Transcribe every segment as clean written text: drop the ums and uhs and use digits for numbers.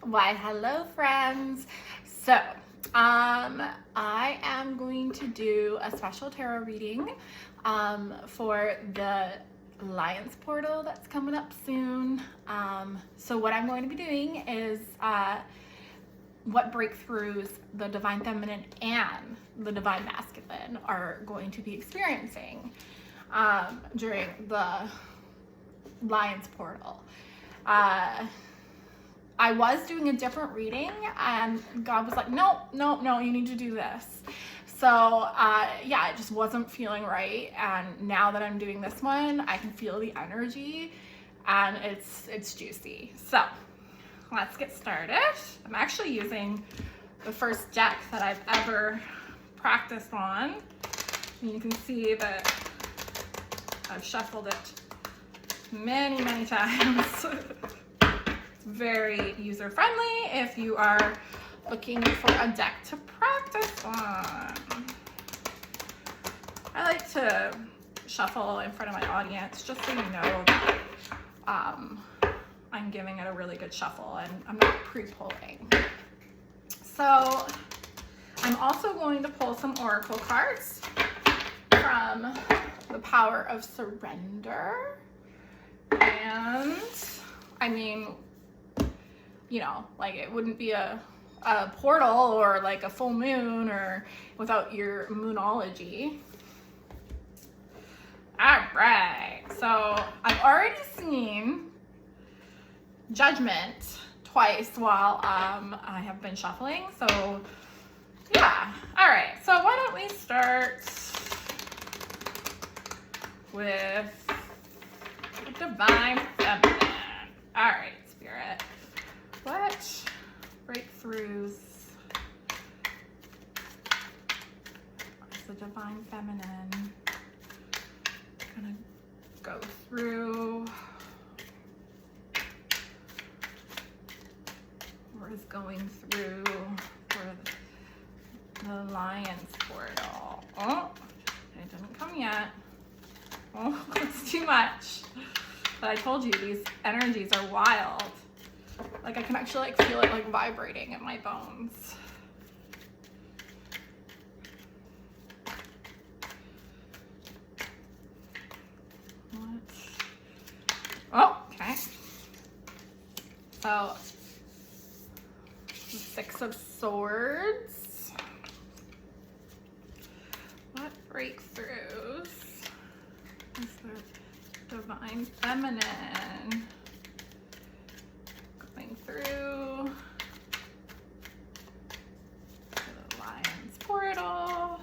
Why, hello friends. So, I am going to do a special tarot reading for the Alliance portal that's coming up soon. So what I'm going to be doing is what breakthroughs the Divine Feminine and the Divine Masculine are going to be experiencing during the Alliance portal. I was doing a different reading and God was like, no, you need to do this. So yeah, it just wasn't feeling right. And now that I'm doing this one, I can feel the energy and it's juicy. So let's get started. I'm actually using the first deck that I've ever practiced on. And you can see that I've shuffled it many times. Very user-friendly if you are looking for a deck to practice on. I like to shuffle in front of my audience just so you know that I'm giving it a really good shuffle and I'm not pre-pulling. So I'm also going to pull some oracle cards from the Power of Surrender. And I mean, you know, like it wouldn't be a portal or like a full moon or without your moonology. All right, so I've already seen Judgment twice while I have been shuffling, so yeah. All right, so why don't we start with Divine Feminine. All right, Spirit. What breakthroughs is the Divine Feminine gonna go through, or is going through for the Alliance portal? Oh, it didn't come yet. Oh, it's too much. But I told you these energies are wild. Like I can actually like feel it like vibrating in my bones. What? Oh, okay. So the Six of Swords. What breakthroughs is the Divine Feminine going through the Alliance portal?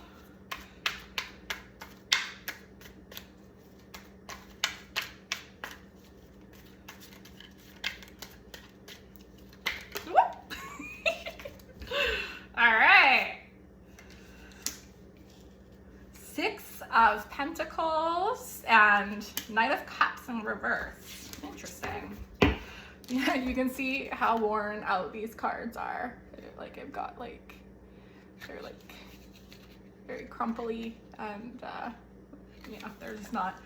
All right. Six of Pentacles and Knight of Cups in reverse. Interesting. Yeah, you can see how worn out these cards are. Like I've got like, they're like very crumply and you know, they're just not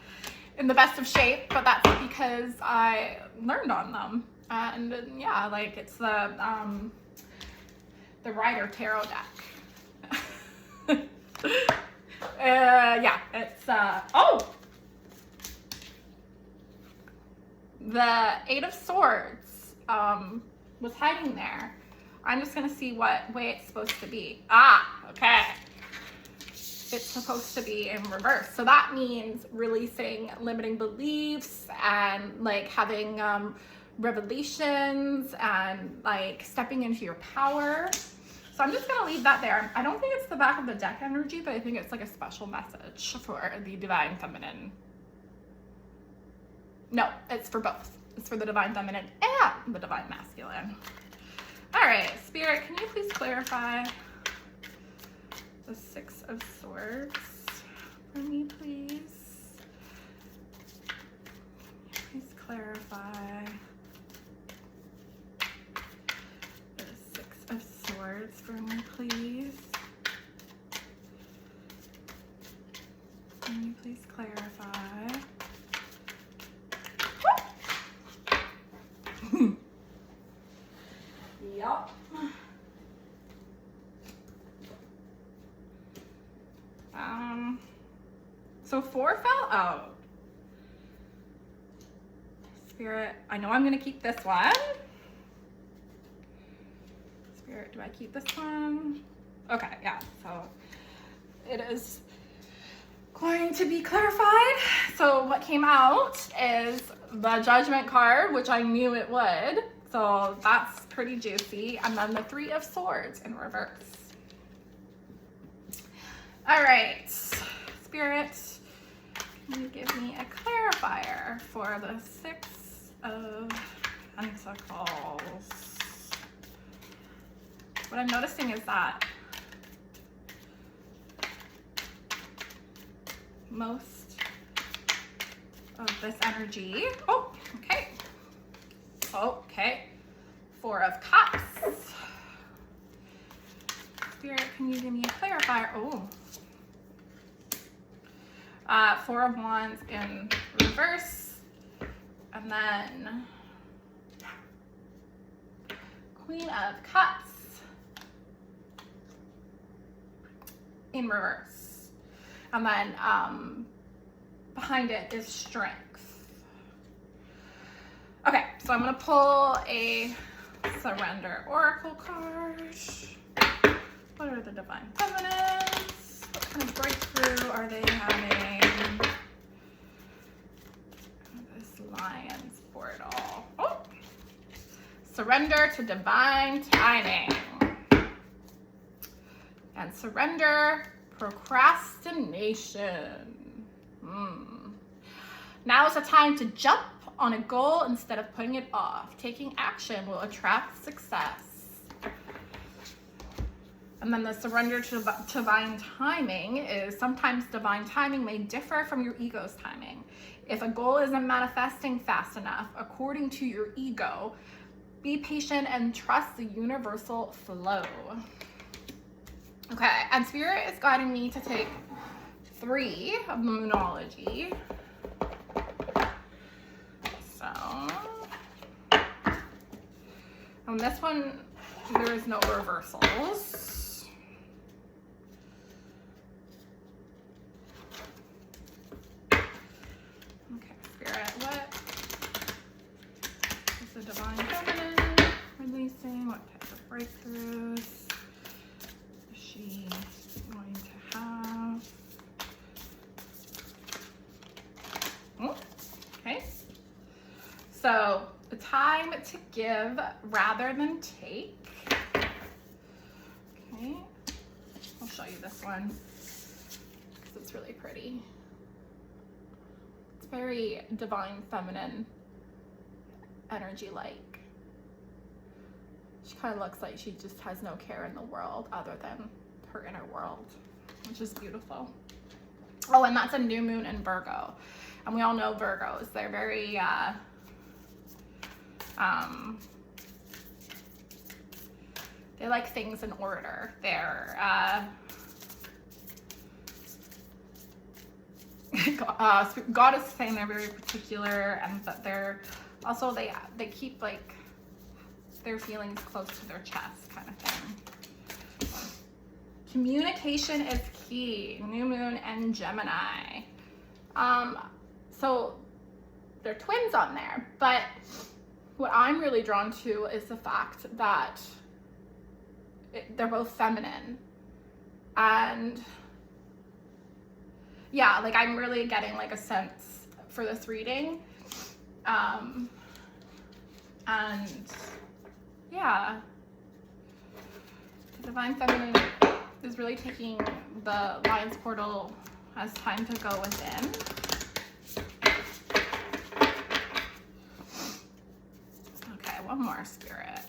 in the best of shape, but that's because I learned on them. And yeah, like it's the Rider Tarot deck. Yeah, it's oh, the Eight of Swords was hiding there. I'm just gonna see what way it's supposed to be. Ah, okay. It's supposed to be in reverse. So that means releasing limiting beliefs and like having revelations and like stepping into your power. So I'm just gonna leave that there. I don't think it's the back of the deck energy, but I think it's like a special message for the Divine Feminine. No, it's for both. It's for the Divine Feminine and the Divine Masculine. All right, Spirit, can you please clarify the Six of Swords for me, please? Please clarify the Six of Swords for me, please. Can you please clarify? Yep. So 4 fell out. Spirit, I know I'm gonna keep this one. Spirit, do I keep this one? Okay, yeah, so it is going to be clarified. So what came out is the Judgment card, which I knew it would. So that's pretty juicy. And then the 3 of Swords in reverse. All right, Spirit, can you give me a clarifier for the 6 of Pentacles? What I'm noticing is that most of this energy, oh, okay. 4 of Cups. Spirit, can you give me a clarifier? Oh. 4 of Wands in reverse. And then Queen of Cups in reverse. And then behind it is Strength. Okay, so I'm gonna pull a Surrender Oracle card. What are the Divine Feminines? What kind of breakthrough are they having? This Lion's portal. Oh! Surrender to divine timing. And surrender procrastination. Now is the time to jump on a goal instead of putting it off. Taking action will attract success. And then the surrender to divine timing is sometimes divine timing may differ from your ego's timing. If a goal isn't manifesting fast enough according to your ego, be patient and trust the universal flow. Okay, and Spirit is guiding me to take 3 of the Moonology. So, on this one, there is no reversals. Okay, Spirit, what is the Divine Feminine releasing? What type of breakthroughs is she going to have? Oh, okay. So, the time to give rather than take. Okay, I'll show you this one because it's really pretty. It's very divine feminine energy like. She kind of looks like she just has no care in the world other than her inner world, which is beautiful. Oh, and that's a new moon in Virgo. And we all know Virgos, they're very, they like things in order. They're, God is saying they're very particular, and that they're also, they keep like their feelings close to their chest kind of thing. Communication is key. New moon and Gemini. So they're twins on there, but what I'm really drawn to is the fact that they're both feminine. And yeah, like I'm really getting like a sense for this reading. And yeah, the Divine Feminine is really taking the Lion's portal as time to go within. Okay, one more, Spirit.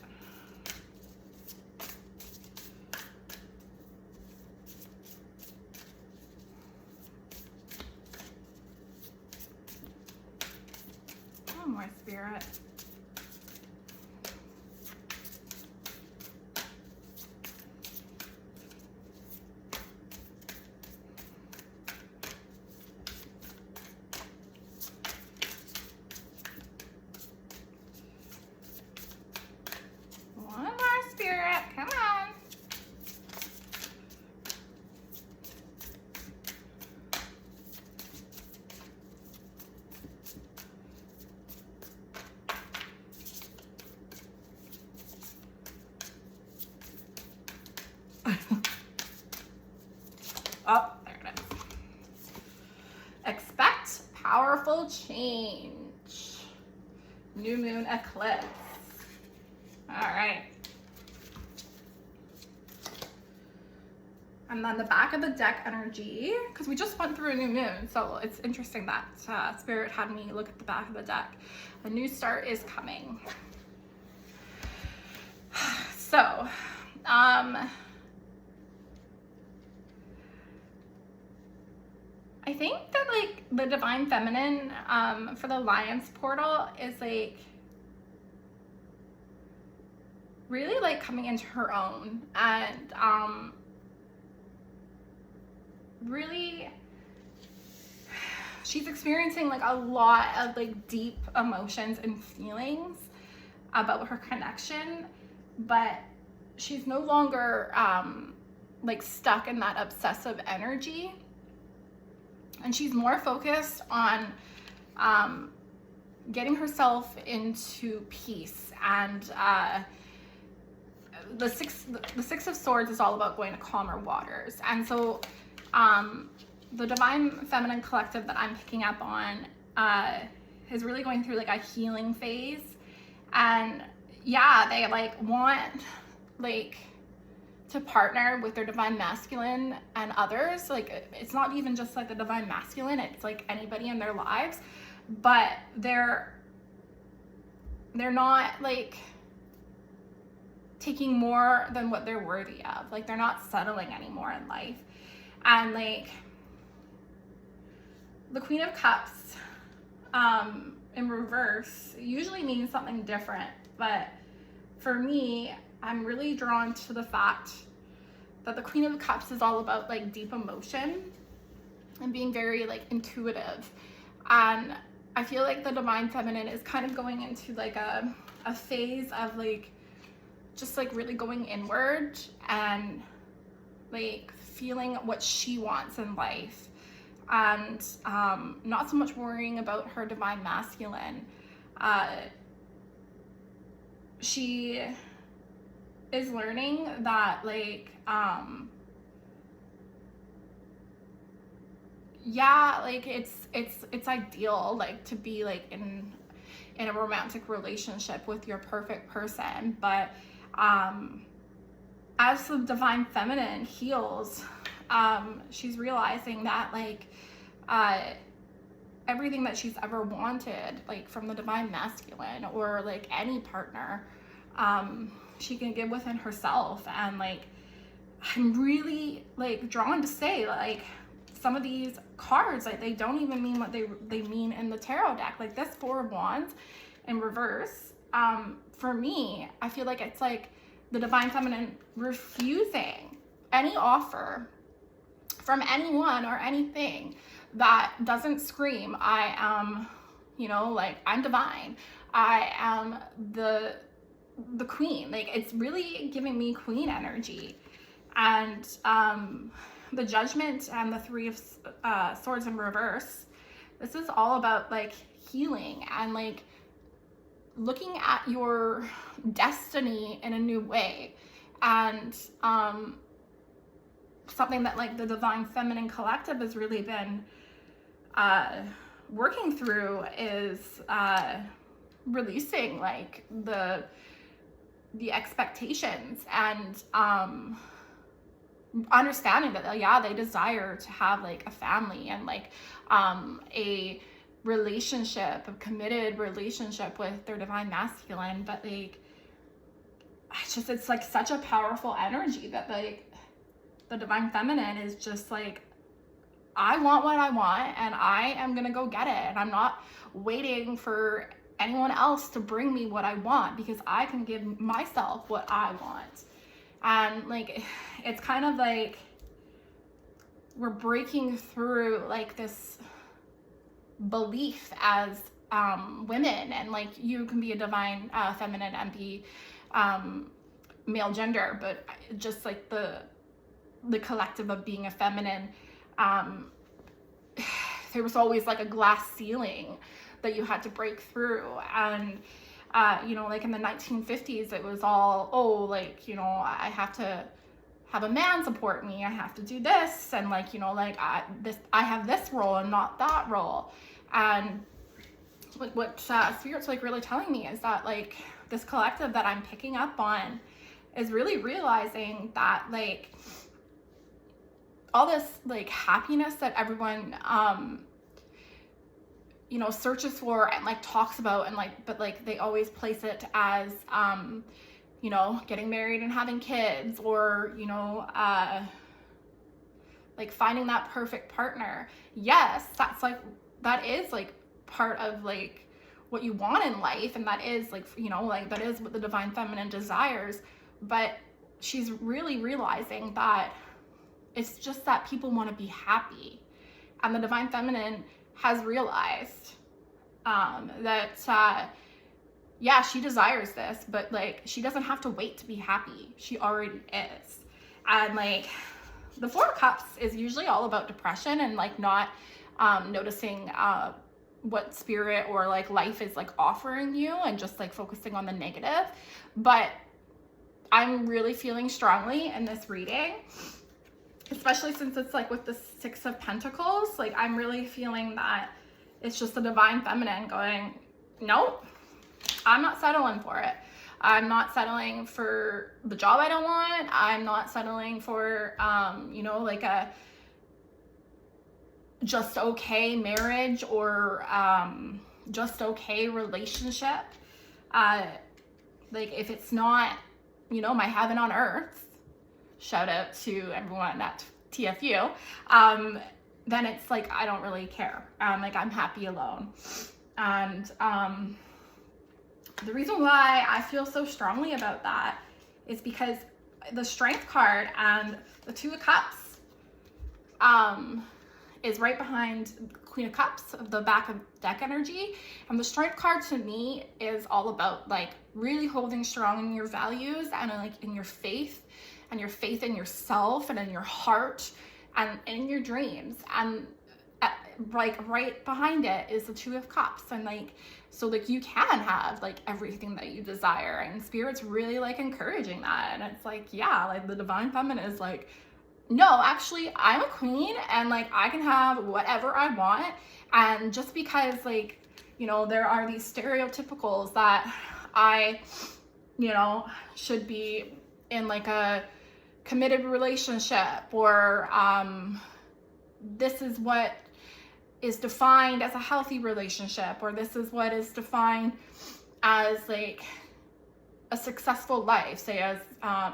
One more, Spirit. Oh, there it is. Expect powerful change. New moon eclipse. All right. And then the back of the deck energy, because we just went through a new moon, so it's interesting that Spirit had me look at the back of the deck. A new start is coming. So, I think that like the Divine Feminine for the Alliance portal is like really like coming into her own, and really she's experiencing like a lot of like deep emotions and feelings about her connection, but she's no longer like stuck in that obsessive energy, and she's more focused on getting herself into peace. And the Six of Swords is all about going to calmer waters, and so the Divine Feminine collective that I'm picking up on is really going through like a healing phase. And yeah, they like want like to partner with their Divine Masculine and others. Like it's not even just like the Divine Masculine, it's like anybody in their lives, but they're not like taking more than what they're worthy of. Like they're not settling anymore in life. And like the Queen of Cups in reverse usually means something different, but for me, I'm really drawn to the fact that the Queen of Cups is all about like deep emotion and being very like intuitive. And I feel like the Divine Feminine is kind of going into like a phase of like just like really going inward and like feeling what she wants in life, and not so much worrying about her Divine Masculine. She is learning that like yeah, like it's ideal like to be like in a romantic relationship with your perfect person, but as the Divine Feminine heals, she's realizing that like everything that she's ever wanted, like from the Divine Masculine or like any partner, she can give within herself. And like I'm really like drawn to say like some of these cards, like they don't even mean what they mean in the tarot deck. Like this Four of Wands in reverse, for me, I feel like it's like the Divine Feminine refusing any offer from anyone or anything that doesn't scream, I am, you know, like I'm divine, I am the queen. Like it's really giving me queen energy. And the Judgment and the Three of Swords in reverse, this is all about like healing and like looking at your destiny in a new way. And something that like the Divine Feminine collective has really been working through is releasing like the expectations and understanding that yeah, they desire to have like a family and like a relationship, a committed relationship with their Divine Masculine. But like it's like such a powerful energy that like the Divine Feminine is just like, I want what I want and I am gonna go get it, and I'm not waiting for anyone else to bring me what I want, because I can give myself what I want. And like it's kind of like we're breaking through like this belief as women, and like you can be a Divine Feminine and be male gender, but just like the collective of being a feminine, there was always like a glass ceiling that you had to break through. And you know, like in the 1950s, it was all, oh, like, you know, I have to have a man support me. I have to do this, and like, you know, like I have this role and not that role. And what Spirit's like really telling me is that like this collective that I'm picking up on is really realizing that like all this like happiness that everyone you know, searches for and like talks about, and like, but like they always place it as you know, getting married and having kids, or you know, like finding that perfect partner. Yes, that's like, that is like part of like what you want in life, and that is like, you know, like that is what the divine feminine desires. But she's really realizing that it's just that people want to be happy, and the divine feminine has realized that yeah, she desires this, but like she doesn't have to wait to be happy. She already is. And like the Four of Cups is usually all about depression and like not noticing what spirit or like life is like offering you, and just like focusing on the negative. But I'm really feeling strongly in this reading, especially since it's like with the Six of Pentacles. Like I'm really feeling that it's just the divine feminine going, nope, I'm not settling for it. I'm not settling for the job I don't want. I'm not settling for you know, like a just okay marriage, or just okay relationship. Like if it's not, you know, my heaven on earth, shout out to everyone at TFU, then it's like, I don't really care. Like I'm happy alone. And the reason why I feel so strongly about that is because the Strength card and the Two of Cups is right behind Queen of Cups, the back of deck energy. And the Strength card to me is all about like really holding strong in your values, and like in your faith, and your faith in yourself, and in your heart, and in your dreams. And like right behind it is the Two of Cups. And like, so like you can have like everything that you desire, and Spirit's really like encouraging that. And it's like, yeah, like the divine feminine is like, no, actually I'm a queen, and like I can have whatever I want. And just because like, you know, there are these stereotypicals that I, you know, should be in like a committed relationship, or this is what is defined as a healthy relationship, or this is what is defined as like a successful life. Say as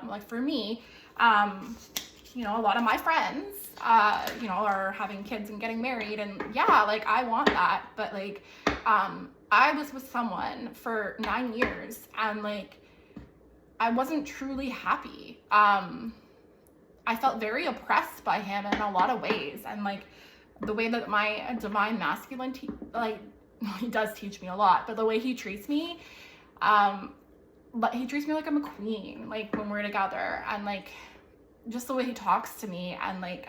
like for me, you know, a lot of my friends you know, are having kids and getting married, and yeah, like I want that. But like I was with someone for 9 years, and like I wasn't truly happy. I felt very oppressed by him in a lot of ways. And like the way that my divine masculine like he does teach me a lot, but the way he treats me, but he treats me like I'm a queen, like when we're together, and like just the way he talks to me. And like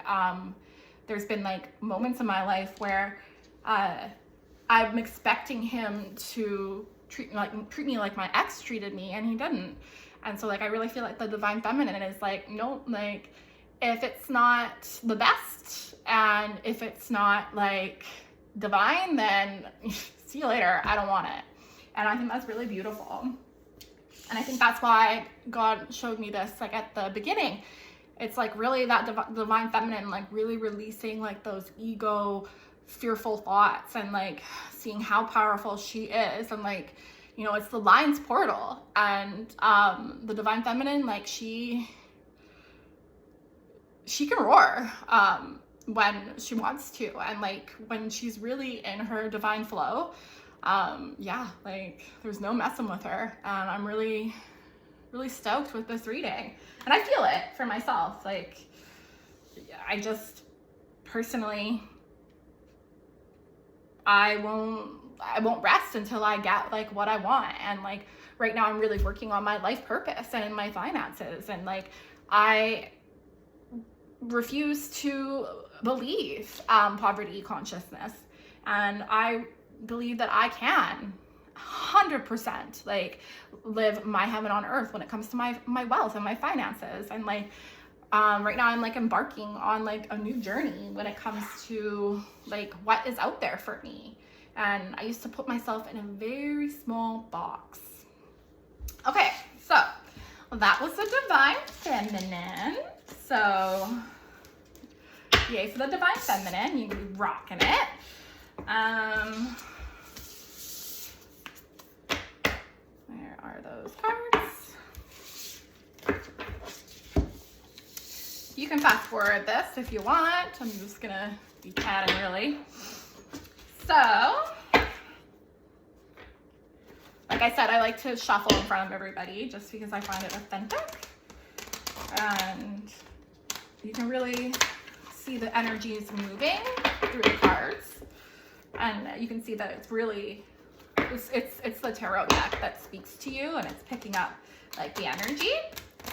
there's been like moments in my life where I'm expecting him to treat me like my ex treated me, and he didn't. And so like I really feel like the divine feminine is like, no, like if it's not the best, and if it's not like divine, then see you later, I don't want it. And I think that's really beautiful. And I think that's why God showed me this like at the beginning. It's like really that divine feminine, like really releasing like those ego fearful thoughts, and like seeing how powerful she is. And like, you know, it's the lion's portal. And the divine feminine, like she can roar when she wants to, and like when she's really in her divine flow, yeah, like there's no messing with her. And I'm really stoked with this reading, and I feel it for myself. Like I just personally, I won't rest until I get like what I want. And like right now I'm really working on my life purpose and in my finances, and like I refuse to believe poverty consciousness, and I believe that I can 100% like live my heaven on earth when it comes to my wealth and my finances. And like Right now I'm like embarking on like a new journey when it comes to like what is out there for me. And I used to put myself in a very small box. Okay, so that was the Divine Feminine. So yay for the Divine Feminine. You can be rocking it. Where are those cards? You can fast forward this if you want. I'm just gonna be chatting really. So, like I said, I like to shuffle in front of everybody just because I find it authentic. And you can really see the energies moving through the cards. And you can see that it's really, it's the tarot deck that speaks to you and it's picking up like the energy.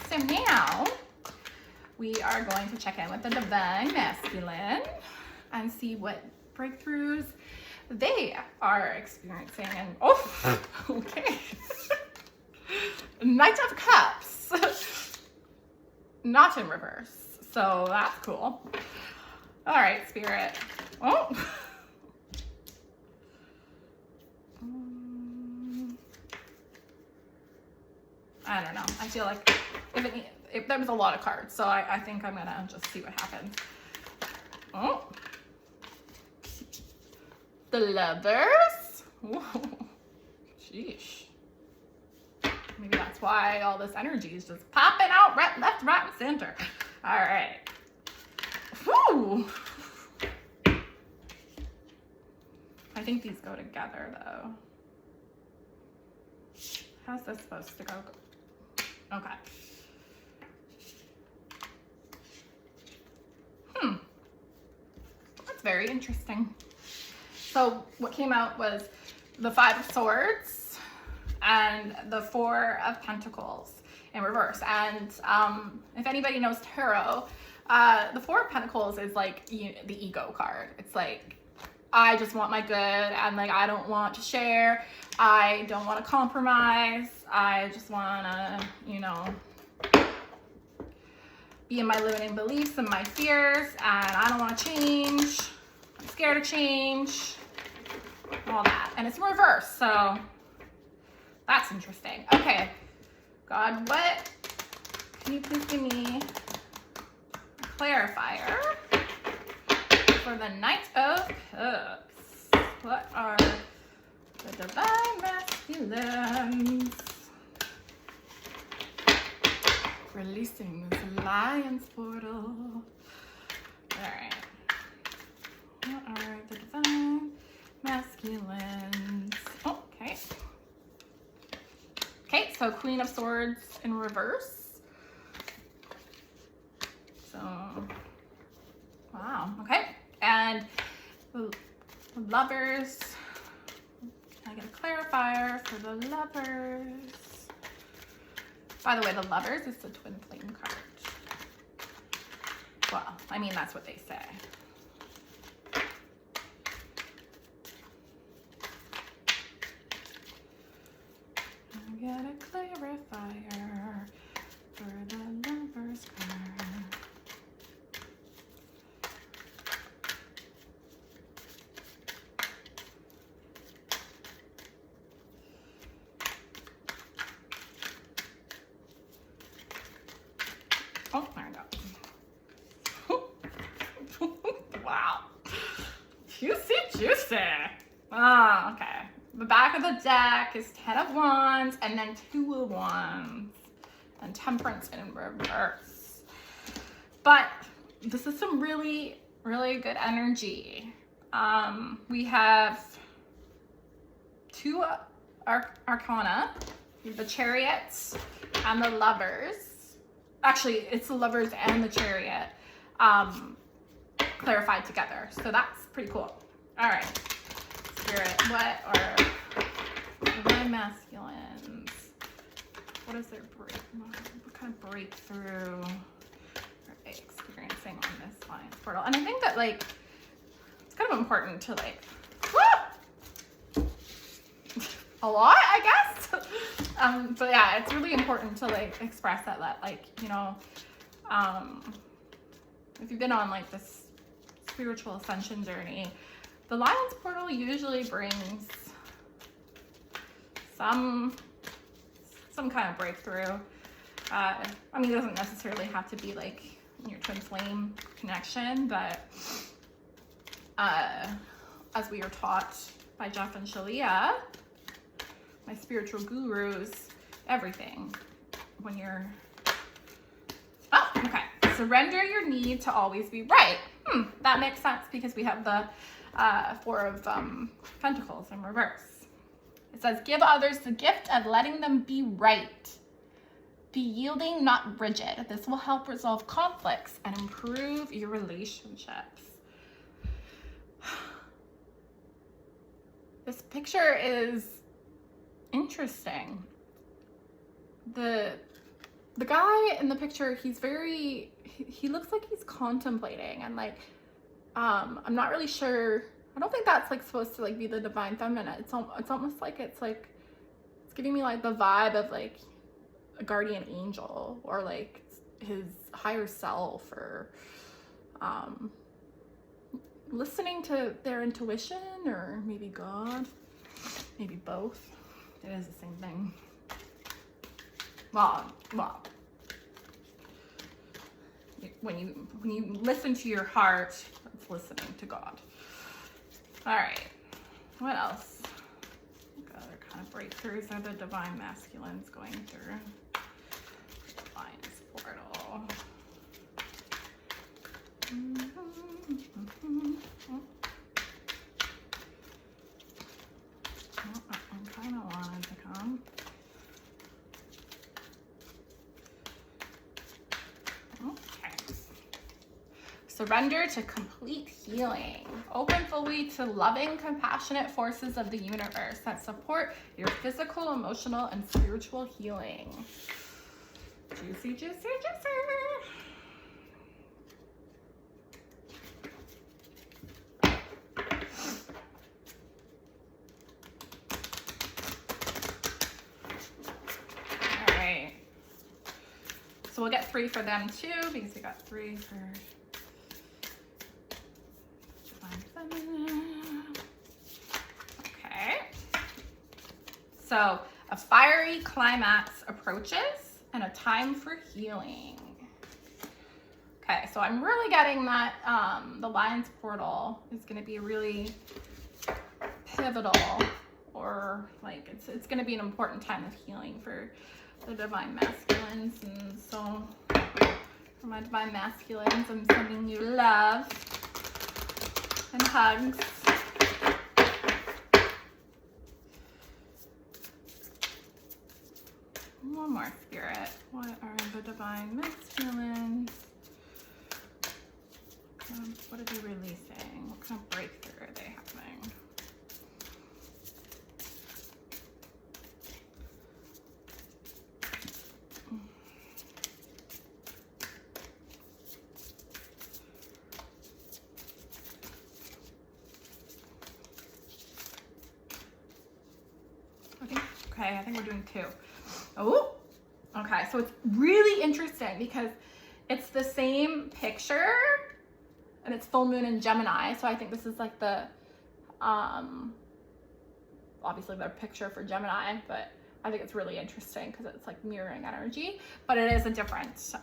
So now we are going to check in with the Divine Masculine and see what breakthroughs they are experiencing. And oh, okay. Knight of Cups, not in reverse, so that's cool. All right, Spirit. Oh, I don't know. I feel like if there was a lot of cards, so I think I'm gonna just see what happens. Oh. The Lovers. Whoa. Sheesh. Maybe that's why all this energy is just popping out right, left, right, and center. All right. Whew. I think these go together, though. How's this supposed to go? Okay. That's very interesting. So what came out was the Five of Swords and the Four of Pentacles in reverse. And if anybody knows tarot, the Four of Pentacles is like the ego card. It's like, I just want my good and like I don't want to share. I don't want to compromise. I just want to, you know, be in my limiting beliefs and my fears, and I don't want to change. I'm scared of change. All that. And it's in reverse, so that's interesting. Okay, God, what? Can you please give me a clarifier for the Knight of Cups? What are the Divine Masculines releasing this Alliance portal? Alright. What are the Divine Masculines? Oh, okay. Okay, so Queen of Swords in reverse. So, wow, okay. And the Lovers. Can I get a clarifier for the Lovers? By the way, the Lovers is the twin flame card. Well, I mean, that's what they say. I get a clarifier for the Lovers card. Oh, there we go. Wow. Juicy, juicy. Ah, okay. The back of the deck is 10 of Wands and then 2 of Wands and Temperance in reverse. But this is some really, really good energy. We have 2 Arcana, the Chariot and the Lovers. Actually, it's the Lovers and the Chariot clarified together. So that's pretty cool. All right. Spirit, what are Divine Masculines? What is their what kind of breakthrough are they experiencing on this Alliance portal? And I think that like it's kind of important to like a lot, I guess. But yeah, it's really important to like express that like, you know, if you've been on like this spiritual ascension journey, the Lion's Portal usually brings some kind of breakthrough. I mean, it doesn't necessarily have to be like your twin flame connection, but as we are taught by Jeff and Shalia, my spiritual gurus, everything. When you're, oh, okay. Surrender your need to always be right. That makes sense because we have the Four of Pentacles in reverse. It says, give others the gift of letting them be right. Be yielding, not rigid. This will help resolve conflicts and improve your relationships. This picture is interesting. The guy in the picture, he looks like he's contemplating, and like, I'm not really sure. I don't think that's like supposed to like be the divine feminine. It's almost like it's giving me like the vibe of like a guardian angel or like his higher self, or listening to their intuition, or maybe God, maybe both. It is the same thing. Well, when you listen to your heart, it's listening to God. All right, what else? What other kind of breakthroughs are the divine masculines going through? Divine's Portal. I kind of wanted to come. Okay. Surrender to complete healing. Open fully to loving, compassionate forces of the universe that support your physical, emotional, and spiritual healing. Juicy, juicy, juicy. All right. So we'll get 3 for them too, because we got 3 for Divine Feminine. Okay. So a fiery climax approaches and a time for healing. Okay, so I'm really getting that the Lion's Portal is going to be really pivotal, or like it's going to be an important time of healing for the Divine Masculines. And so for my Divine Masculines, I'm sending you love and hugs. One more, Spirit. What are the Divine Masculines? What are they releasing? What kind of breakthrough are they having? I think we're doing 2. Oh, okay. So it's really interesting because it's the same picture and it's full moon in Gemini. So I think this is like the, obviously their picture for Gemini, but I think it's really interesting because it's like mirroring energy, but it is a different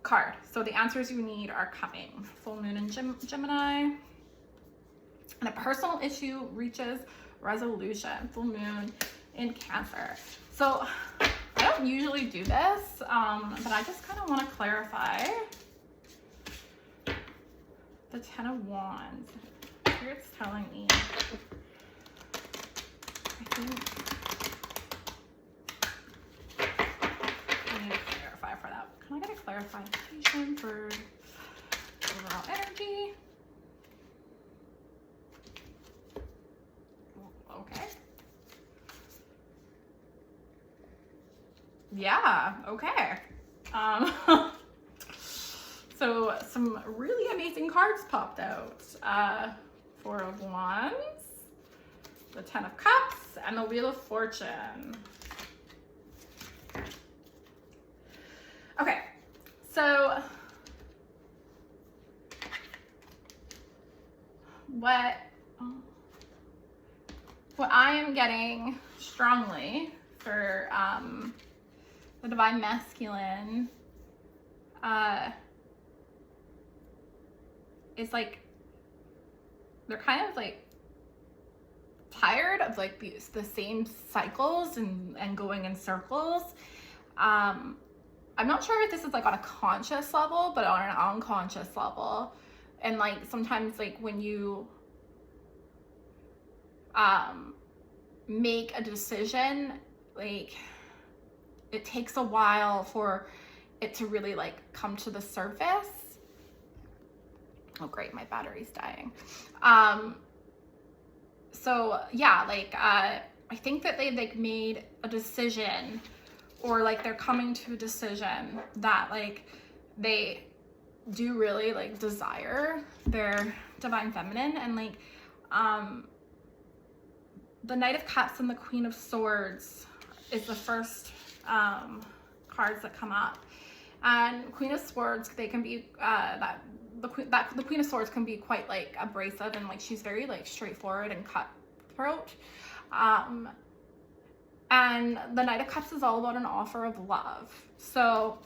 card. So the answers you need are coming. Full moon in Gemini, and a personal issue reaches resolution. Full moon in Cancer. So I don't usually do this, but I just kind of want to clarify the 10 of Wands. Spirit's telling me, I think I need to clarify for that. Can I get a clarification for overall energy? Okay. Yeah, okay. So some really amazing cards popped out. 4 of Wands, the 10 of Cups, and the Wheel of Fortune. So what I am getting strongly for the Divine Masculine is like they're kind of like tired of like the same cycles and going in circles. I'm not sure if this is like on a conscious level, but on an unconscious level. And like sometimes like when you make a decision, like it takes a while for it to really like come to the surface. Oh great, my battery's dying. So yeah, like I think that they've like made a decision, or like they're coming to a decision that like they do really like desire their Divine Feminine. And like the Knight of Cups and the Queen of Swords is the first cards that come up. And Queen of Swords, they can be the Queen of Swords can be quite like abrasive, and like she's very like straightforward and cutthroat. And the Knight of Cups is all about an offer of love. So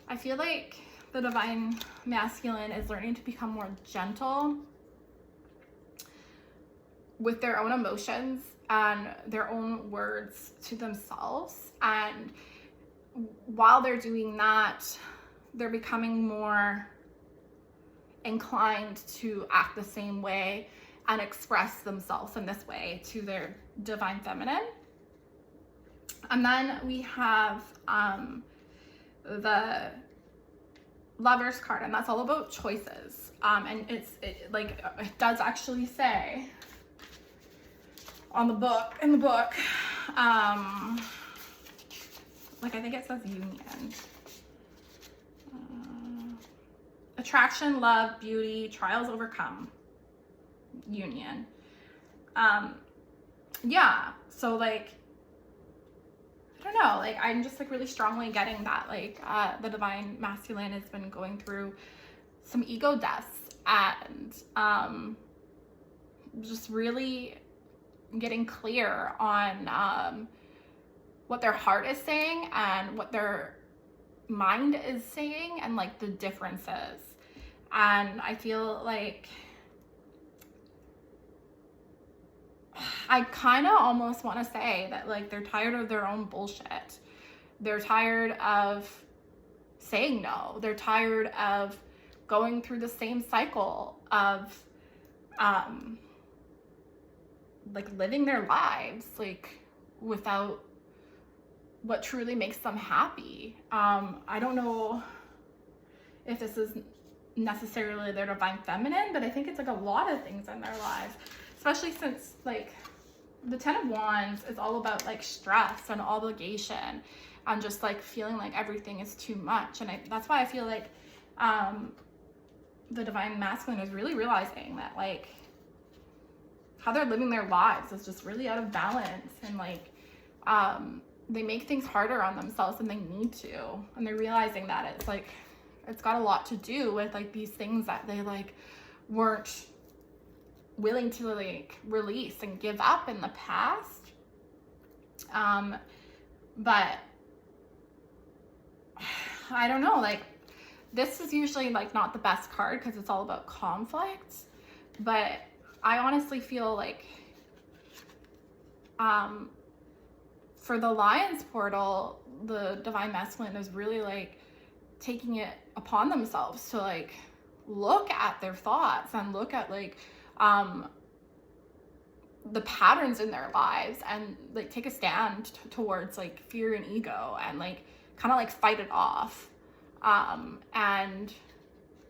I feel like the Divine Masculine is learning to become more gentle with their own emotions and their own words to themselves. And while they're doing that, they're becoming more inclined to act the same way and express themselves in this way to their Divine Feminine. And then we have the Lovers card, and that's all about choices. And it does actually say on the book, like I think it says union. Attraction, love, beauty, trials overcome, union. Yeah, so like, I don't know, like I'm just like really strongly getting that like the Divine Masculine has been going through some ego deaths, and just really getting clear on what their heart is saying and what their mind is saying, and like the differences. And I feel like I kind of almost want to say that like they're tired of their own bullshit. They're tired of saying no. They're tired of going through the same cycle of like living their lives like without what truly makes them happy. I don't know if this is necessarily their Divine Feminine, but I think it's like a lot of things in their lives, especially since like the Ten of Wands is all about like stress and obligation and just like feeling like everything is too much. And that's why I feel like the Divine Masculine is really realizing that like how they're living their lives is just really out of balance, and like they make things harder on themselves than they need to. And they're realizing that it's like it's got a lot to do with like these things that they like weren't willing to like release and give up in the past. But I don't know, like this is usually like not the best card because it's all about conflict, but I honestly feel like for the Lion's portal, the Divine Masculine is really like taking it upon themselves to like look at their thoughts and look at like the patterns in their lives, and like take a stand towards like fear and ego, and like kind of like fight it off, and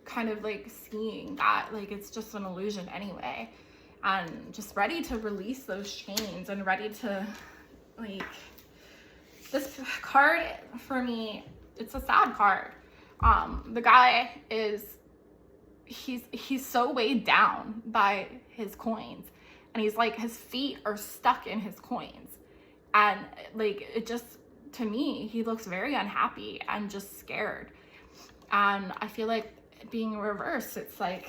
kind of like seeing that like it's just an illusion anyway, and just ready to release those chains and ready to like, this card for me, it's a sad card. The guy is, he's so weighed down by his coins, and he's like, his feet are stuck in his coins, and like it just, to me, he looks very unhappy and just scared. And I feel like being reversed, it's like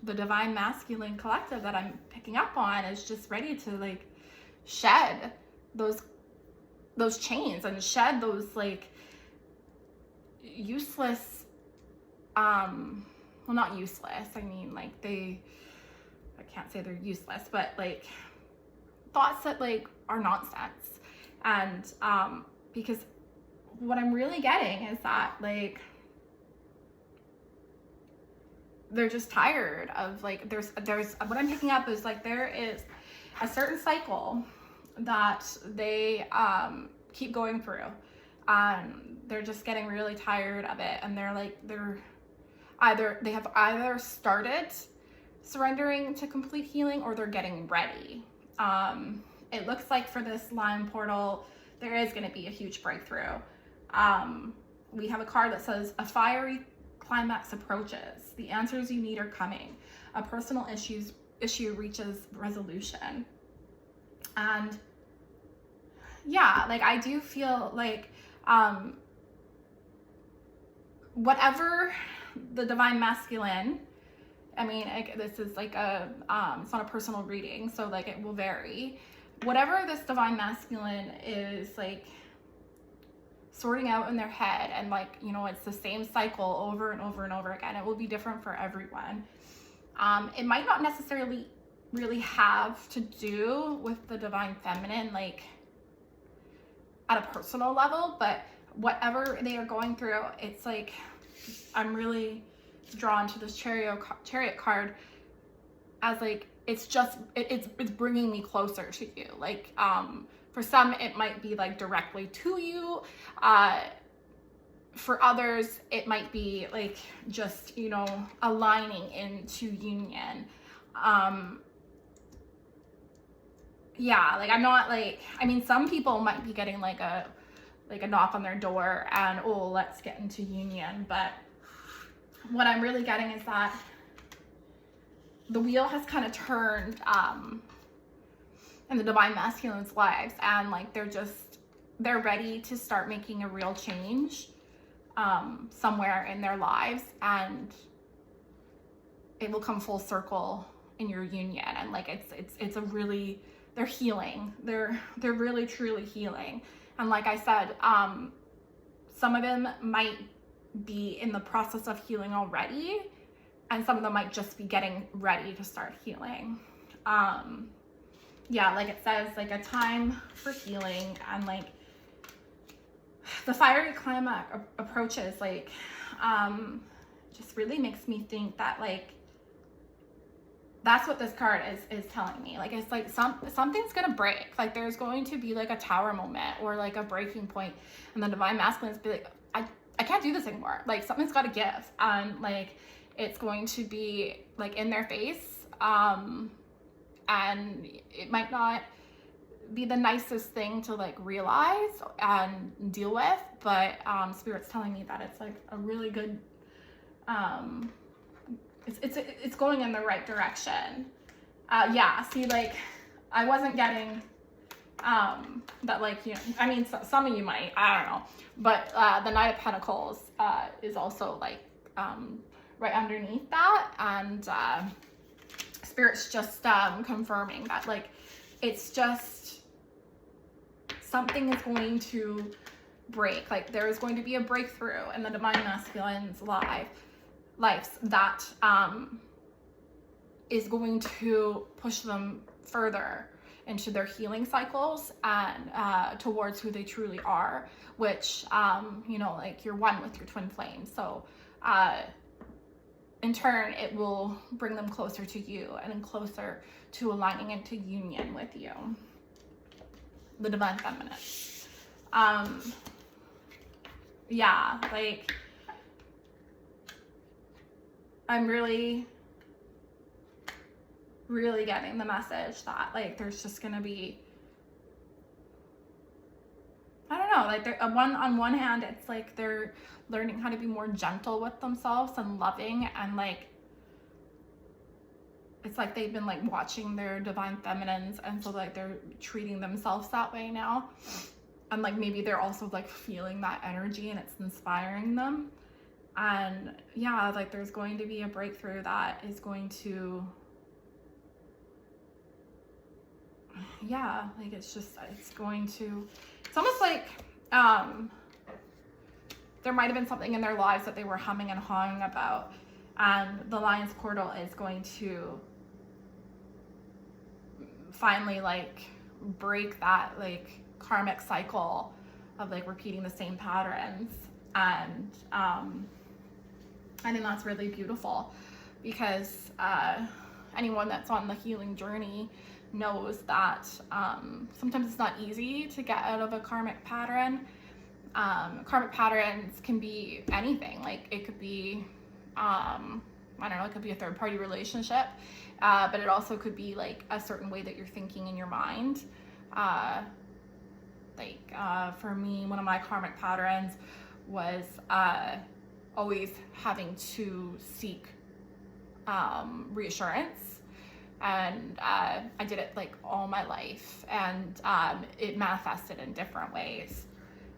the divine masculine collective that I'm picking up on is just ready to like shed those chains and shed those like useless, well, not useless, I mean like I can't say they're useless, but like thoughts that like are nonsense. And because what I'm really getting is that like they're just tired of like there's what I'm picking up is like there is a certain cycle that they keep going through. They're just getting really tired of it, and they have either started surrendering to complete healing, or they're getting ready. It looks like for this Lion portal, there is going to be a huge breakthrough. We have a card that says a fiery climax approaches. The answers you need are coming. A personal issue reaches resolution. And yeah, like I do feel like whatever the divine masculine, I mean, this is like it's not a personal reading, so like it will vary. Whatever this divine masculine is like sorting out in their head, and like, you know, it's the same cycle over and over and over again. It will be different for everyone. It might not necessarily really have to do with the divine feminine, like at a personal level, but whatever they are going through, it's like I'm really drawn to this chariot card as like it's bringing me closer to you. Like for some it might be like directly to you, for others it might be like just, you know, aligning into union. Yeah, like I'm not like, I mean, some people might be getting like a knock on their door and, oh, let's get into union. But what I'm really getting is that the wheel has kind of turned in the divine masculine's lives, and like they're ready to start making a real change somewhere in their lives, and it will come full circle in your union. And like it's a really, they're healing. They're really truly healing. And like I said, some of them might be in the process of healing already, and some of them might just be getting ready to start healing. Yeah, like it says, like a time for healing, and like the fiery climax approaches, like just really makes me think that like that's what this card is telling me. Like it's like something's gonna break. Like there's going to be like a tower moment or like a breaking point, and the divine masculine is be like, I can't do this anymore. Like something's got to give, and like it's going to be like in their face, and it might not be the nicest thing to like realize and deal with, but Spirit's telling me that it's like a really good, it's going in the right direction. Yeah, see, like I wasn't getting that, like, you know, I mean, some of you might, I don't know, but the Knight of Pentacles is also like right underneath that, and Spirit's just confirming that like it's just something is going to break. Like there is going to be a breakthrough in the divine masculine's lives that is going to push them further into their healing cycles and towards who they truly are, which you know, like you're one with your twin flame. So in turn it will bring them closer to you and closer to aligning into union with you, the divine feminine. Yeah, like I'm really getting the message that like there's just gonna be, I don't know, like they're on one hand it's like they're learning how to be more gentle with themselves and loving, and like it's like they've been like watching their divine feminines, and so like they're treating themselves that way now, and like maybe they're also like feeling that energy and it's inspiring them. And yeah, like there's going to be a breakthrough that is going to, yeah, like it's almost like there might have been something in their lives that they were humming and hawing about, and the Lion's Portal is going to finally like break that like karmic cycle of like repeating the same patterns. And I think that's really beautiful, because anyone that's on the healing journey knows that sometimes it's not easy to get out of a karmic pattern. Karmic patterns can be anything. Like it could be, I don't know, it could be a third-party relationship, but it also could be like a certain way that you're thinking in your mind. For me, one of my karmic patterns was always having to seek reassurance, and I did it like all my life, and it manifested in different ways.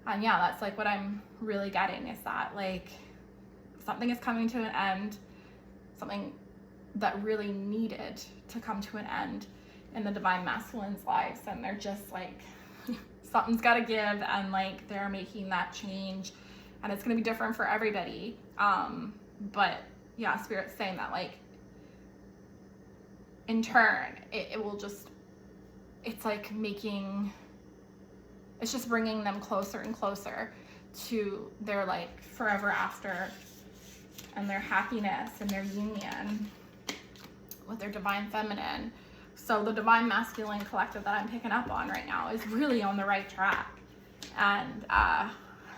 And yeah, that's like what I'm really getting, is that like something is coming to an end, something that really needed to come to an end in the Divine Masculine's lives, and they're just like, something's got to give, and like they're making that change, and it's going to be different for everybody. But yeah, Spirit's saying that like in turn it will just, it's like it's just bringing them closer and closer to their like forever after, and their happiness and their union with their Divine Feminine. So the Divine Masculine collective that I'm picking up on right now is really on the right track, and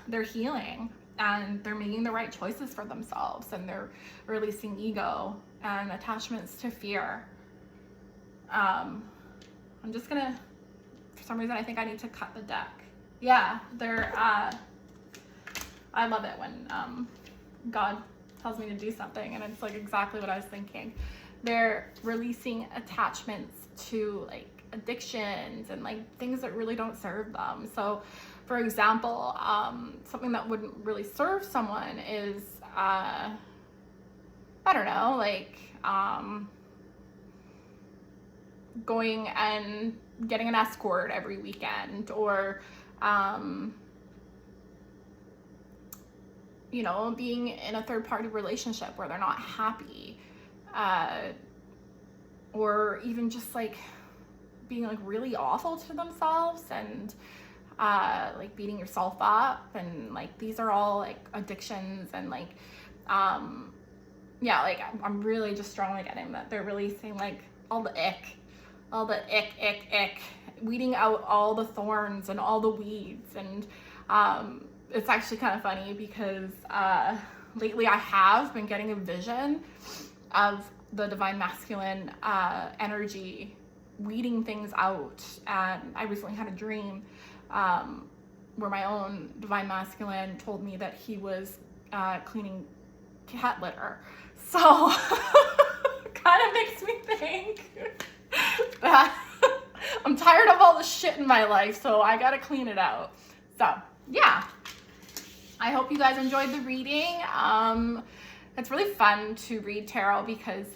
they're healing, and they're making the right choices for themselves, and they're releasing ego and attachments to fear. I'm just gonna, for some reason I think I need to cut the deck. Yeah, they're I love it when God tells me to do something and it's like exactly what I was thinking. They're releasing attachments to like addictions and like things that really don't serve them. So for example, something that wouldn't really serve someone is I don't know, like going and getting an escort every weekend, or you know, being in a third-party relationship where they're not happy, or even just like being like really awful to themselves, and like beating yourself up, and like these are all like addictions, and like yeah, like I'm really just strongly getting that they're releasing like all the ick, weeding out all the thorns and all the weeds. And it's actually kind of funny because lately I have been getting a vision of the Divine Masculine energy weeding things out. And I recently had a dream where my own Divine Masculine told me that he was cleaning cat litter. So kind of makes me think that I'm tired of all the shit in my life, so I gotta clean it out. So yeah, I hope you guys enjoyed the reading. It's really fun to read tarot because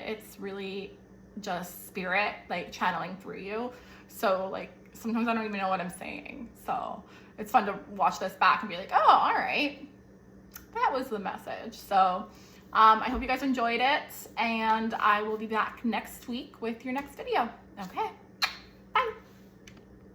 it's really just spirit like channeling through you. So like sometimes I don't even know what I'm saying, so it's fun to watch this back and be like, oh, all right, that was the message. So I hope you guys enjoyed it, and I will be back next week with your next video. Okay.